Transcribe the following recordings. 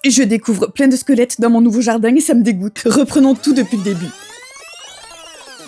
Je découvre plein de squelettes dans mon nouveau jardin et ça me dégoûte. Reprenons tout depuis le début.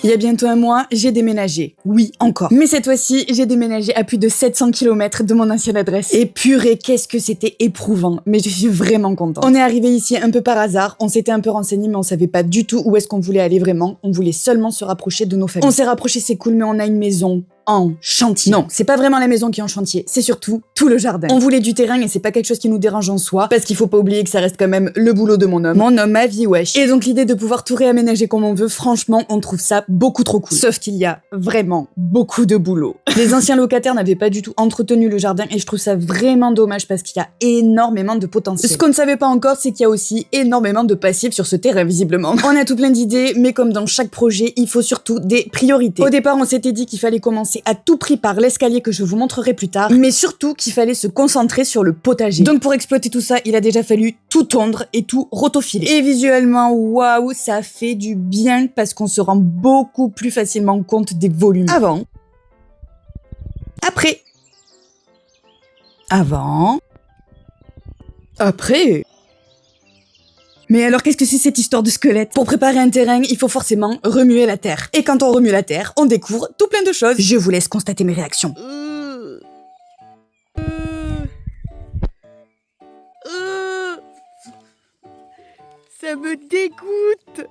Il y a bientôt un mois, j'ai déménagé. Oui, encore. Mais cette fois-ci, j'ai déménagé à plus de 700 km de mon ancienne adresse. Et purée, qu'est-ce que c'était éprouvant. Mais je suis vraiment contente. On est arrivé ici un peu par hasard. On s'était un peu renseigné, mais on savait pas du tout où est-ce qu'on voulait aller vraiment. On voulait seulement se rapprocher de nos familles. On s'est rapproché, c'est cool, mais on a une maison en chantier. Non, c'est pas vraiment la maison qui est en chantier, c'est surtout tout le jardin. On voulait du terrain et c'est pas quelque chose qui nous dérange en soi, parce qu'il faut pas oublier que ça reste quand même le boulot de mon homme. Mon homme, ma vie, wesh. Et donc l'idée de pouvoir tout réaménager comme on veut, franchement, on trouve ça beaucoup trop cool. Sauf qu'il y a vraiment beaucoup de boulot. Les anciens locataires n'avaient pas du tout entretenu le jardin et je trouve ça vraiment dommage parce qu'il y a énormément de potentiel. Ce qu'on ne savait pas encore, c'est qu'il y a aussi énormément de passifs sur ce terrain, visiblement. On a tout plein d'idées, mais comme dans chaque projet, il faut surtout des priorités. Au départ, on s'était dit qu'il fallait commencer à tout prix par l'escalier que je vous montrerai plus tard, mais surtout qu'il fallait se concentrer sur le potager. Donc pour exploiter tout ça, il a déjà fallu tout tondre et tout rotofiler. Et visuellement, waouh, ça fait du bien parce qu'on se rend beaucoup plus facilement compte des volumes. Avant. Après. Avant. Après. Mais alors qu'est-ce que c'est cette histoire de squelette? Pour préparer un terrain, il faut forcément remuer la terre. Et quand on remue la terre, on découvre tout plein de choses. Je vous laisse constater mes réactions. Ça me dégoûte.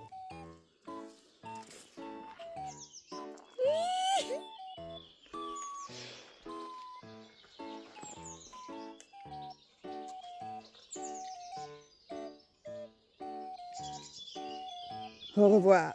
Au revoir.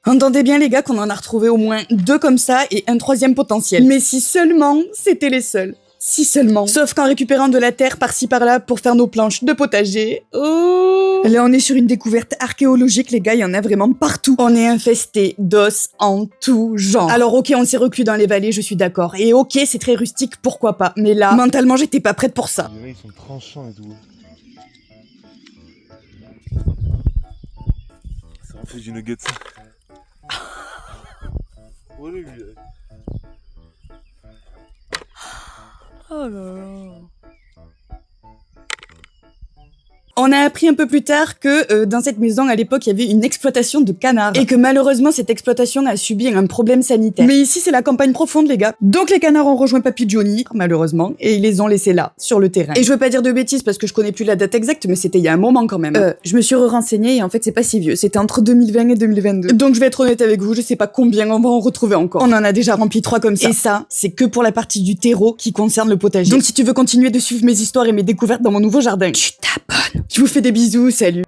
Entendez bien les gars qu'on en a retrouvé au moins 2 comme ça et un 3e potentiel. Mais si seulement c'était les seuls. Si seulement. Sauf qu'en récupérant de la terre par-ci par-là pour faire nos planches de potager. Oh. Là on est sur une découverte archéologique les gars, il y en a vraiment partout. On est infesté d'os en tout genre. Alors ok, on s'est reclus dans les vallées, je suis d'accord. Et ok, c'est très rustique, pourquoi pas. Mais là, mentalement j'étais pas prête pour ça. Ils sont tranchants et tout. Ça en fait du nugget. Oh, lui. Oh là là. On a appris un peu plus tard que dans cette maison, à l'époque, il y avait une exploitation de canards. Et que malheureusement, cette exploitation a subi un problème sanitaire. Mais ici, c'est la campagne profonde, les gars. Donc les canards ont rejoint Papy Johnny, malheureusement, et ils les ont laissés là, sur le terrain. Et je veux pas dire de bêtises parce que je connais plus la date exacte, mais c'était il y a un moment quand même. Je me suis renseignée et en fait, c'est pas si vieux. C'était entre 2020 et 2022. Donc je vais être honnête avec vous, je sais pas combien on va en retrouver encore. On en a déjà rempli 3 comme ça. Et ça, c'est que pour la partie du terreau qui concerne le potager. Donc si tu veux continuer de suivre mes histoires et mes découvertes dans mon nouveau jardin, tu t'abonnes. Je vous fais des bisous, salut.